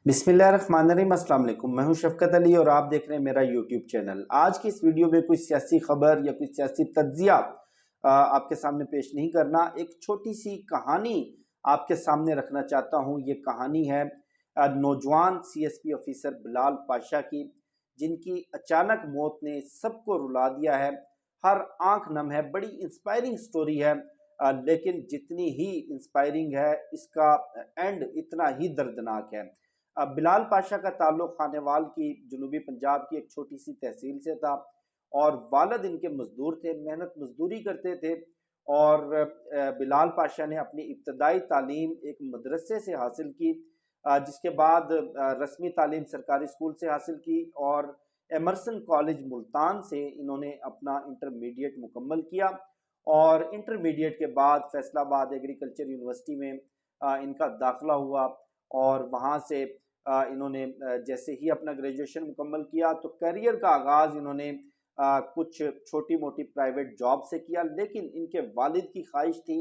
बिस्मिल्लाहिर्रहमानिर्रहीम, अस्सलाम वालेकुम। मैं हूं शफकत अली और आप देख रहे हैं मेरा यूट्यूब चैनल। आज की इस वीडियो में कोई सियासी खबर या कोई सियासी तज्जिया आपके सामने पेश नहीं करना, एक छोटी सी कहानी आपके सामने रखना चाहता हूं। ये कहानी है नौजवान सीएसपी ऑफिसर बिलाल पाशा की, जिनकी अचानक मौत ने सबको रुला दिया है। हर आंख नम है, बड़ी इंस्पायरिंग स्टोरी है, लेकिन जितनी ही इंस्पायरिंग है इसका एंड इतना ही दर्दनाक है। बिलाल पाशा का ताल्लुक खानेवाल की जनूबी पंजाब की एक छोटी सी तहसील से था और वालिद इनके मजदूर थे, मेहनत मजदूरी करते थे। और बिलाल पाशा ने अपनी इब्तदाई तालीम एक मदरसे से हासिल की, जिसके बाद रस्मी तालीम सरकारी स्कूल से हासिल की और एमरसन कॉलेज मुल्तान से इन्होंने अपना इंटरमीडिएट मुकम्मल किया। और इंटरमीडिएट के बाद फैसलाबाद एग्रीकल्चर यूनिवर्सिटी में इनका दाखिला हुआ और वहाँ से इन्होंने जैसे ही अपना ग्रेजुएशन मुकम्मल किया तो करियर का आगाज़ इन्होंने कुछ छोटी मोटी प्राइवेट जॉब से किया। लेकिन इनके वालिद की ख्वाहिश थी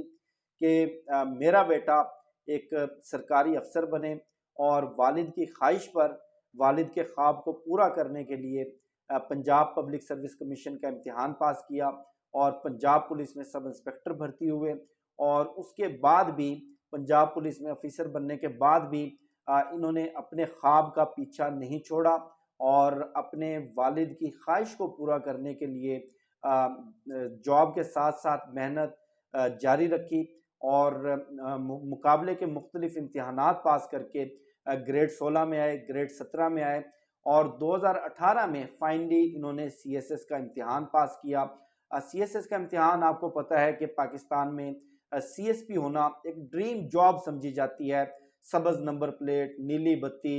कि मेरा बेटा एक सरकारी अफसर बने, और वालिद की ख्वाहिश पर, वालिद के ख्वाब को पूरा करने के लिए पंजाब पब्लिक सर्विस कमीशन का इम्तिहान पास किया और पंजाब पुलिस में सब इंस्पेक्टर भर्ती हुए। और उसके बाद भी पंजाब पुलिस में ऑफिसर बनने के बाद भी इन्होंने अपने ख्वाब का पीछा नहीं छोड़ा और अपने वालिद की ख्वाहिश को पूरा करने के लिए जॉब के साथ साथ मेहनत जारी रखी और मुकाबले के मुख्तलिफ इम्तिहानात पास करके ग्रेड 16 में आए, ग्रेड 17 में आए और 2018 में फाइनली इन्होंने सीएसएस का इम्तिहान पास किया। सीएसएस का इम्तिहान आपको पता है कि पाकिस्तान में सीएसपी होना एक ड्रीम जॉब समझी जाती है। सबज नंबर प्लेट, नीली बत्ती,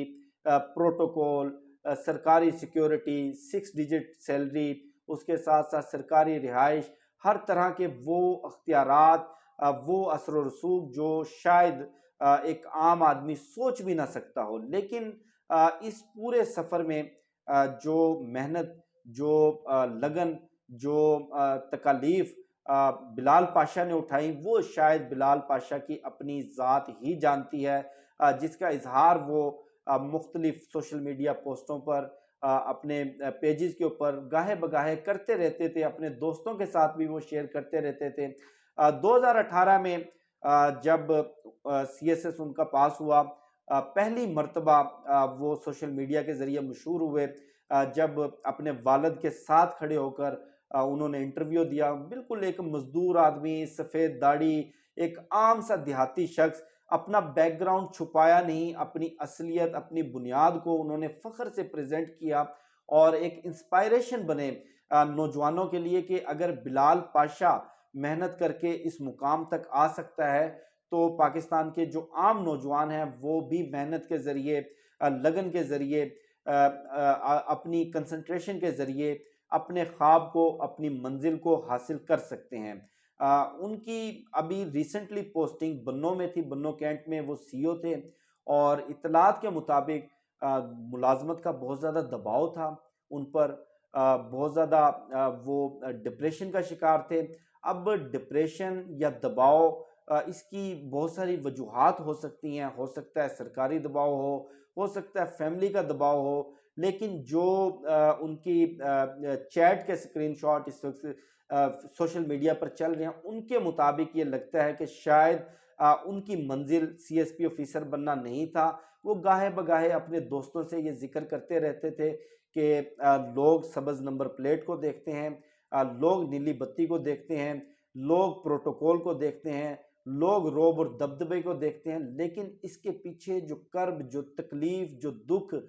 प्रोटोकॉल, सरकारी सिक्योरिटी, 6 डिजिट सैलरी, उसके साथ साथ सरकारी रिहाइश, हर तरह के वो अख्तियारात, वो असर व रसूख जो शायद एक आम आदमी सोच भी ना सकता हो। लेकिन इस पूरे सफ़र में जो मेहनत, जो लगन, जो तकालीफ बिलाल पाशा ने उठाई, वो शायद बिलाल पाशा की अपनी ज़ात ही जानती है, जिसका इजहार वो मुख्तलिफ सोशल मीडिया पोस्टों पर, अपने पेजेस के ऊपर गाहे बगाहे करते रहते थे, अपने दोस्तों के साथ भी वो शेयर करते रहते थे। 2018 में जब सीएसएस उनका पास हुआ, पहली मर्तबा वो सोशल मीडिया के ज़रिए मशहूर हुए जब अपने वालिद के साथ खड़े होकर उन्होंने इंटरव्यू दिया। बिल्कुल एक मजदूर आदमी, सफ़ेद दाढ़ी, एक आम सा देहाती शख्स, अपना बैकग्राउंड छुपाया नहीं, अपनी असलियत, अपनी बुनियाद को उन्होंने फ़ख्र से प्रेजेंट किया और एक इंस्पायरेशन बने नौजवानों के लिए कि अगर बिलाल पाशा मेहनत करके इस मुकाम तक आ सकता है तो पाकिस्तान के जो आम नौजवान हैं वो भी मेहनत के ज़रिए, लगन के ज़रिए, अपनी कंसंट्रेशन के ज़रिए अपने ख्वाब को, अपनी मंजिल को हासिल कर सकते हैं। उनकी अभी रिसेंटली पोस्टिंग बन्नों में थी, बन्नों कैंट में वो सीईओ थे और इत्तलात के मुताबिक मुलाजमत का बहुत ज़्यादा दबाव था उन पर, बहुत ज़्यादा वो डिप्रेशन का शिकार थे। अब डिप्रेशन या दबाव, इसकी बहुत सारी वजूहात हो सकती हैं। हो सकता है सरकारी दबाव हो सकता है फैमिली का दबाव हो, लेकिन जो उनकी चैट के स्क्रीनशॉट इस वक्त सोशल मीडिया पर चल रहे हैं, उनके मुताबिक ये लगता है कि शायद उनकी मंजिल सीएसपी ऑफिसर बनना नहीं था। वो गाहे बगाहे अपने दोस्तों से ये जिक्र करते रहते थे कि लोग सबज नंबर प्लेट को देखते हैं, लोग नीली बत्ती को देखते हैं, लोग प्रोटोकॉल को देखते हैं, लोग रोब और दबदबे को देखते हैं, लेकिन इसके पीछे जो कर्ब, जो तकलीफ, जो दुख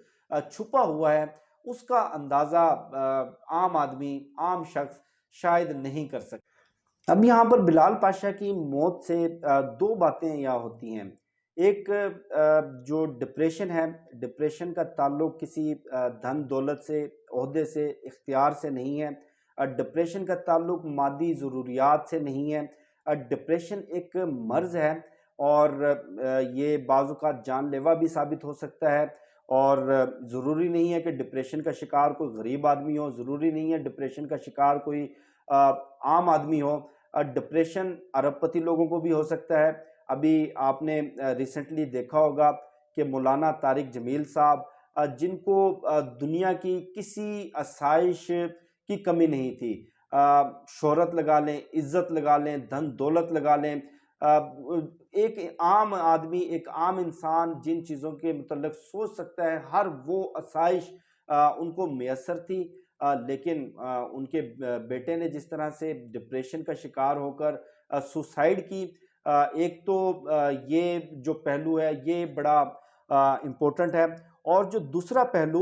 छुपा हुआ है, उसका अंदाज़ा आम आदमी, आम शख्स शायद नहीं कर सकता। अब यहाँ पर बिलाल पाशा की मौत से दो बातें यहाँ होती हैं। एक, जो डिप्रेशन है, डिप्रेशन का ताल्लुक किसी धन दौलत से, ओहदे से, इख्तियार से नहीं है। डिप्रेशन का ताल्लुक मादी ज़रूरियात से नहीं है। डिप्रेशन एक मर्ज़ है और ये बाज़-औक़ात जानलेवा भी साबित हो सकता है। और ज़रूरी नहीं है कि डिप्रेशन का शिकार कोई गरीब आदमी हो, ज़रूरी नहीं है डिप्रेशन का शिकार कोई आम आदमी हो। डिप्रेशन अरबपति लोगों को भी हो सकता है। अभी आपने रिसेंटली देखा होगा कि मौलाना तारिक जमील साहब, जिनको दुनिया की किसी आसाइश की कमी नहीं थी। शोहरत लगा लें, इज्जत लगा लें, धन दौलत लगा लें, एक आम आदमी, एक आम इंसान जिन चीज़ों के मुतल्लिक सोच सकता है, हर वो आसाइश उनको मैसर थी। लेकिन उनके बेटे ने जिस तरह से डिप्रेशन का शिकार होकर सुसाइड की, एक तो ये जो पहलू है ये बड़ा इम्पोर्टेंट है। और जो दूसरा पहलू,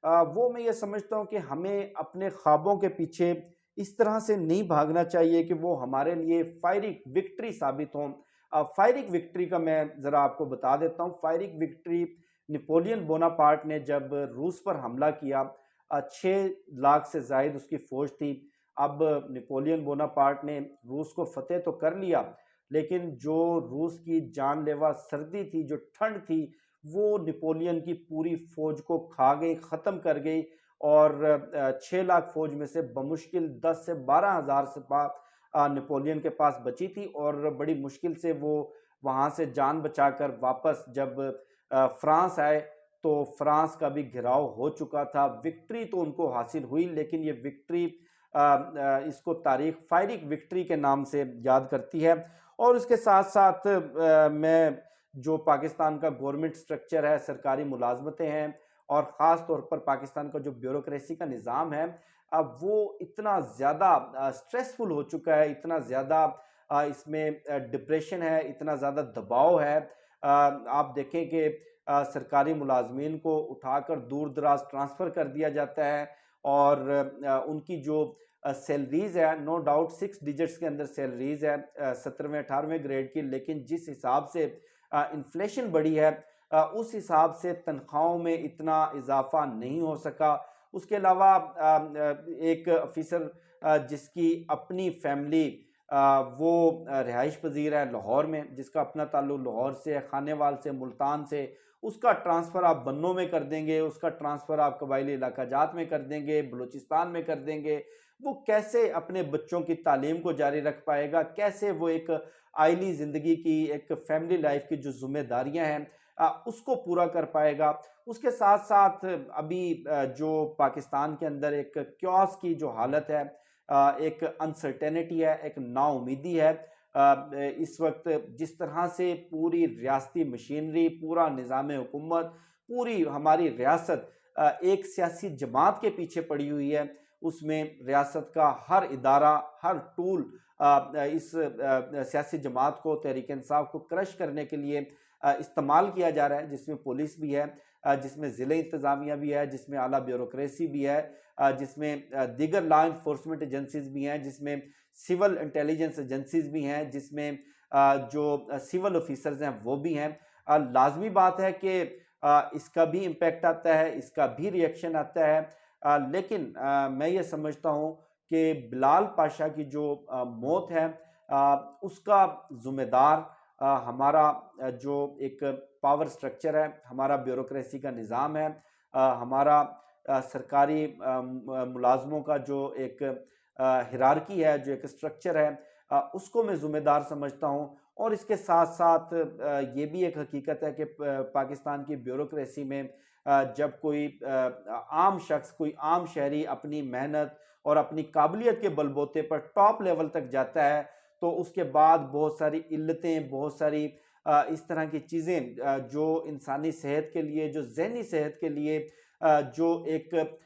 वो मैं ये समझता हूँ कि हमें अपने ख्वाबों के पीछे इस तरह से नहीं भागना चाहिए कि वो हमारे लिए फायरिंग विक्ट्री साबित हों। फायरिंग विक्ट्री का मैं ज़रा आपको बता देता हूँ। फायरिंग विक्ट्री नेपोलियन बोनापार्ट ने जब रूस पर हमला किया, 6 लाख से ज़ायद उसकी फ़ौज थी। अब नेपोलियन बोनापार्ट ने रूस को फ़तेह तो कर लिया, लेकिन जो रूस की जानलेवा सर्दी थी, जो ठंड थी, वो नेपोलियन की पूरी फ़ौज को खा गई, ख़त्म कर गई। और 6 लाख फ़ौज में से बमुश्किल 10 से 12 हज़ार सिपाह नेपोलियन के पास बची थी, और बड़ी मुश्किल से वो वहाँ से जान बचाकर वापस जब फ्रांस आए, तो फ्रांस का भी घिराव हो चुका था। विक्ट्री तो उनको हासिल हुई, लेकिन ये विक्ट्री इसको तारीख फायरिंग विक्ट्री के नाम से याद करती है। और उसके साथ साथ मैं जो पाकिस्तान का गवर्नमेंट स्ट्रक्चर है, सरकारी मुलाजमतें हैं, और ख़ास तौर पर पाकिस्तान का जो ब्यूरोक्रेसी का निज़ाम है, अब वो इतना ज़्यादा स्ट्रेसफुल हो चुका है, इतना ज़्यादा इसमें डिप्रेशन है, इतना ज़्यादा दबाव है। आप देखें कि सरकारी मुलाजमीन को उठाकर दूर दराज ट्रांसफ़र कर दिया जाता है, और उनकी जो सैलरीज़ है, नो डाउट 6 डिजिट्स के अंदर सैलरीज़ है 17वें 18वें ग्रेड की, लेकिन जिस हिसाब से इन्फ्लेशन बढ़ी है, उस हिसाब से तनख्वाहों में इतना इजाफा नहीं हो सका। उसके अलावा एक ऑफिसर जिसकी अपनी फैमिली वो रिहाइश पजीर है लाहौर में, जिसका अपना ताल्लुक लाहौर से है, खानेवाल से, मुल्तान से, उसका ट्रांसफ़र आप बन्नों में कर देंगे, उसका ट्रांसफ़र आप कबायली इलाका जात में कर देंगे, बलूचिस्तान में कर देंगे। वो कैसे अपने बच्चों की तालीम को जारी रख पाएगा? कैसे वो एक आईली ज़िंदगी की, एक फैमिली लाइफ की जो ज़िम्मेदारियाँ हैं, उसको पूरा कर पाएगा? उसके साथ-साथ अभी जो पाकिस्तान के अंदर एक क्योस की जो हालत है, एक अनसर्टेनिटी है, एक नाउम्मीदी है। इस वक़्त जिस तरह से पूरी रियासती मशीनरी, पूरा निज़ाम हुकूमत, पूरी हमारी रियासत एक सियासी जमात के पीछे पड़ी हुई है, उसमें रियासत का हर इदारा, हर टूल इस सियासी जमात को, तहरीक-ए-इंसाफ को क्रश करने के लिए इस्तेमाल किया जा रहा है, जिसमें पुलिस भी है, जिसमें ज़िले इंतज़ामिया भी है, जिसमें आला ब्यूरोक्रेसी भी है, जिसमें दीगर लॉ इन्फोर्समेंट एजेंसीज़ भी हैं, जिसमें सिविल इंटेलिजेंस एजेंसीज़ भी हैं, जिसमें जो सिविल ऑफिसर्स हैं वो भी हैं। लाज़मी बात है कि इसका भी इम्पैक्ट आता है, इसका भी रिएक्शन आता है। लेकिन मैं ये समझता हूँ कि बिलाल पाशा की जो मौत है, उसका ज़िम्मेदार हमारा जो एक पावर स्ट्रक्चर है, हमारा ब्यूरोक्रेसी का निज़ाम है, हमारा सरकारी मुलाज़मों का जो एक हिरार्की है, जो एक स्ट्रक्चर है, उसको मैं ज़िम्मेदार समझता हूँ। और इसके साथ-साथ ये भी एक हकीकत है कि पाकिस्तान की ब्यूरोक्रेसी में जब कोई आम शख्स, कोई आम शहरी अपनी मेहनत और अपनी काबिलियत के बलबूते पर टॉप लेवल तक जाता है, तो उसके बाद बहुत सारी इल्लतें, बहुत सारी इस तरह की चीज़ें जो इंसानी सेहत के लिए, जो ज़हनी सेहत के लिए, जो एक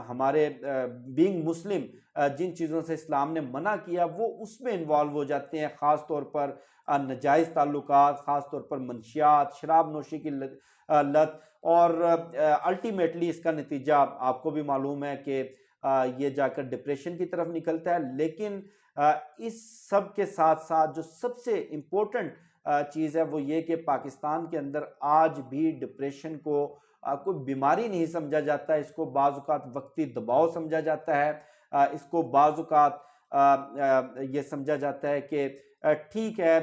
हमारे बीइंग मुस्लिम जिन चीज़ों से इस्लाम ने मना किया, वो उसमें इन्वॉल्व हो जाते हैं। ख़ास तौर पर नाजायज़ ताल्लुकात, ख़ास तौर पर मंशियात, शराब नोशी की लत, और अल्टीमेटली इसका नतीजा आपको भी मालूम है कि ये जाकर डिप्रेशन की तरफ निकलता है। लेकिन इस सब के साथ-साथ जो सबसे इम्पोर्टेंट चीज़ है, वो ये कि पाकिस्तान के अंदर आज भी डिप्रेशन को कोई बीमारी नहीं समझा जाता है, इसको बाज़ औक़ात वक़्ती दबाव समझा जाता है। इसको बाज़ औक़ात ये समझा जाता है कि ठीक है,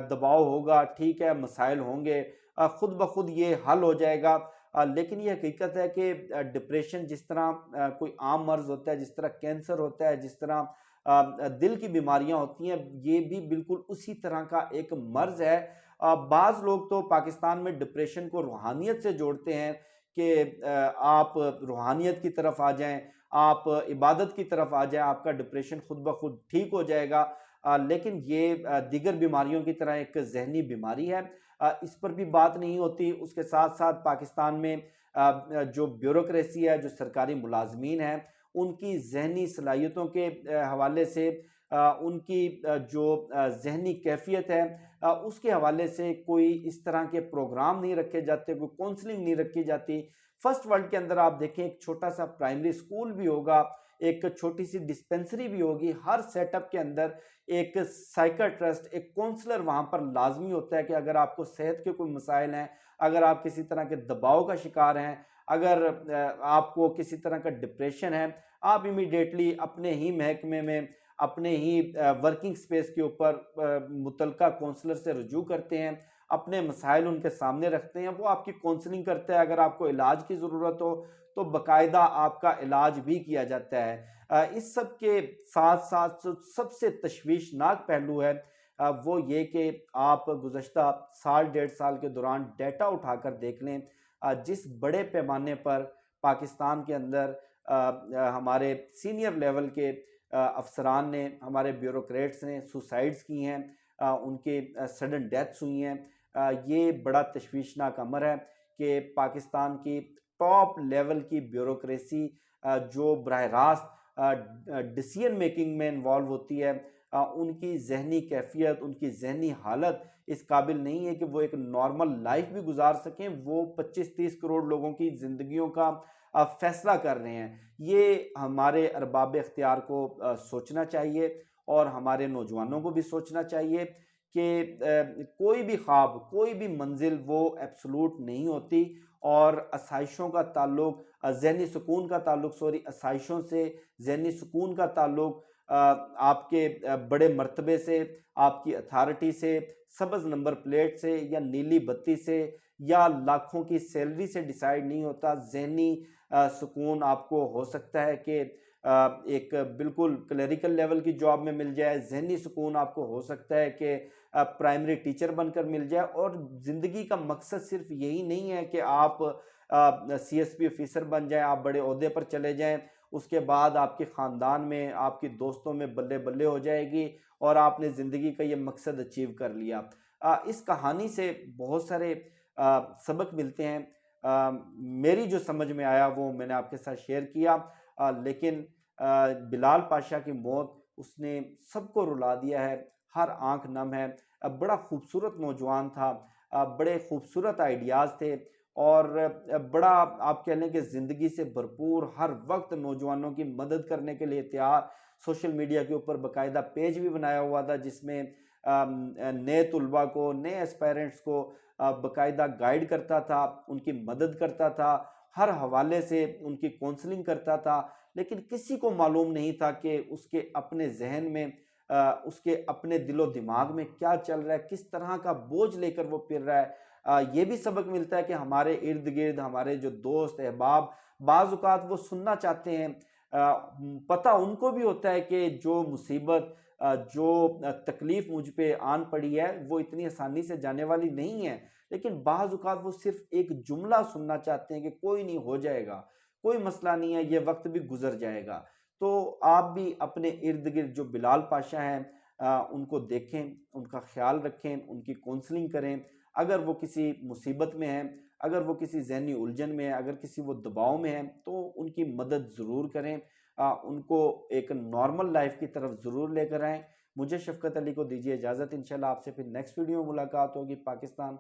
दबाव होगा, ठीक है, मसाइल होंगे, खुद ब खुद ये हल हो जाएगा। लेकिन ये हकीकत है कि डिप्रेशन जिस तरह कोई आम मर्ज़ होता है, जिस तरह कैंसर होता है, जिस तरह दिल की बीमारियां होती हैं, ये भी बिल्कुल उसी तरह का एक मर्ज़ है। बाज़ लोग तो पाकिस्तान में डिप्रेशन को रूहानियत से जोड़ते हैं कि आप रूहानियत की तरफ आ जाएं, आप इबादत की तरफ आ जाएं, आपका डिप्रेशन खुद ब खुद ठीक हो जाएगा। लेकिन ये दीगर बीमारियों की तरह एक ज़हनी बीमारी है। इस पर भी बात नहीं होती। उसके साथ साथ पाकिस्तान में जो ब्यूरोक्रेसी है, जो सरकारी मुलाजमीन हैं, उनकी ज़हनी सलाहियतों के हवाले से, उनकी जो ज़हनी कैफियत है, उसके हवाले से कोई इस तरह के प्रोग्राम नहीं रखे जाते, कोई काउंसलिंग नहीं रखी जाती। फर्स्ट वर्ल्ड के अंदर आप देखें, एक छोटा सा प्राइमरी स्कूल भी होगा, एक छोटी सी डिस्पेंसरी भी होगी, हर सेटअप के अंदर एक साइकियाट्रिस्ट, एक काउंसलर वहां पर लाजमी होता है कि अगर आपको सेहत के कोई मसाइल हैं, अगर आप किसी तरह के दबाव का शिकार हैं, अगर आपको किसी तरह का डिप्रेशन है, आप इमीडिएटली अपने ही महकमे में, अपने ही वर्किंग स्पेस के ऊपर मुतलका काउंसलर से रुजू करते हैं, अपने मसाइल उनके सामने रखते हैं, वो आपकी काउंसलिंग करते हैं। अगर आपको इलाज की ज़रूरत हो तो बाकायदा आपका इलाज भी किया जाता है। इस सब के साथ साथ जो सबसे तशवीशनाक पहलू है वो ये कि आप गुज़श्ता साल डेढ़ साल के दौरान डेटा उठाकर देख लें, जिस बड़े पैमाने पर पाकिस्तान के अंदर हमारे सीनियर लेवल के अफसरान ने, हमारे ब्यूरोक्रेट्स ने सुसाइड्स की हैं, उनके सडन डेथ्स हुई हैं। ये बड़ा तशवीशनाक अमर है कि पाकिस्तान की टॉप लेवल की ब्यूरोक्रेसी जो बराह रास्त डिसीजन मेकिंग में इन्वॉल्व होती है, उनकी जहनी कैफियत, उनकी जहनी हालत इस काबिल नहीं है कि वो एक नॉर्मल लाइफ भी गुजार सकें। वो 25-30 करोड़ लोगों की ज़िंदगियों का फैसला कर रहे हैं। ये हमारे अरबाब इख्तियार को सोचना चाहिए और हमारे नौजवानों को भी सोचना चाहिए कि कोई भी ख्वाब, कोई भी मंजिल वो एब्सोलूट नहीं होती, और आसाइशों का ताल्लुक, ज़हनी सुकून का ताल्लुक, सॉरी, आसाइशों से ज़हनी सुकून का ताल्लुक आपके बड़े मर्तबे से, आपकी अथॉरिटी से, सब्ज़ नंबर प्लेट से या नीली बत्ती से या लाखों की सैलरी से डिसाइड नहीं होता। ज़हनी सुकून आपको हो सकता है कि एक बिल्कुल क्लरिकल लेवल की जॉब में मिल जाए, ज़हनी सुकून आपको हो सकता है कि प्राइमरी टीचर बनकर मिल जाए, और ज़िंदगी का मकसद सिर्फ यही नहीं है कि आप सीएसपी ऑफिसर बन जाएं, आप बड़े ओहदे पर चले जाएं, उसके बाद आपके ख़ानदान में, आपके दोस्तों में बल्ले बल्ले हो जाएगी और आपने ज़िंदगी का ये मकसद अचीव कर लिया। इस कहानी से बहुत सारे सबक मिलते हैं। मेरी जो समझ में आया वो मैंने आपके साथ शेयर किया। लेकिन बिलाल पाशा की मौत, उसने सबको रुला दिया है, हर आंख नम है। बड़ा खूबसूरत नौजवान था, बड़े खूबसूरत आइडियाज़ थे, और बड़ा आप कह लें कि ज़िंदगी से भरपूर, हर वक्त नौजवानों की मदद करने के लिए तैयार। सोशल मीडिया के ऊपर बाकायदा पेज भी बनाया हुआ था जिसमें नए तुलबा को, नए एस्पायरेंट्स को बाकायदा गाइड करता था, उनकी मदद करता था, हर हवाले से उनकी काउंसलिंग करता था। लेकिन किसी को मालूम नहीं था कि उसके अपने जहन में, उसके अपने दिलो दिमाग में क्या चल रहा है, किस तरह का बोझ लेकर वो फिर रहा है। ये भी सबक मिलता है कि हमारे इर्द गिर्द हमारे जो दोस्त अहबाब, बाज़ औक़ात वो सुनना चाहते हैं, पता उनको भी होता है कि जो मुसीबत, जो तकलीफ मुझ पे आन पड़ी है वो इतनी आसानी से जाने वाली नहीं है, लेकिन बाज़ औक़ात वो सिर्फ एक जुमला सुनना चाहते हैं कि कोई नहीं, हो जाएगा, कोई मसला नहीं है, ये वक्त भी गुजर जाएगा। तो आप भी अपने इर्द गिर्द जो बिलाल पाशा हैं, उनको देखें, उनका ख्याल रखें, उनकी काउंसलिंग करें। अगर वो किसी मुसीबत में हैं, अगर वो किसी ज़हनी उलझन में है, अगर किसी वो दबाव में है, तो उनकी मदद ज़रूर करें। उनको एक नॉर्मल लाइफ की तरफ ज़रूर लेकर आएँ। मुझे शफ़क़त अली को दीजिए इजाज़त। इंशाल्लाह आपसे फिर नेक्स्ट वीडियो में मुलाकात होगी। पाकिस्तान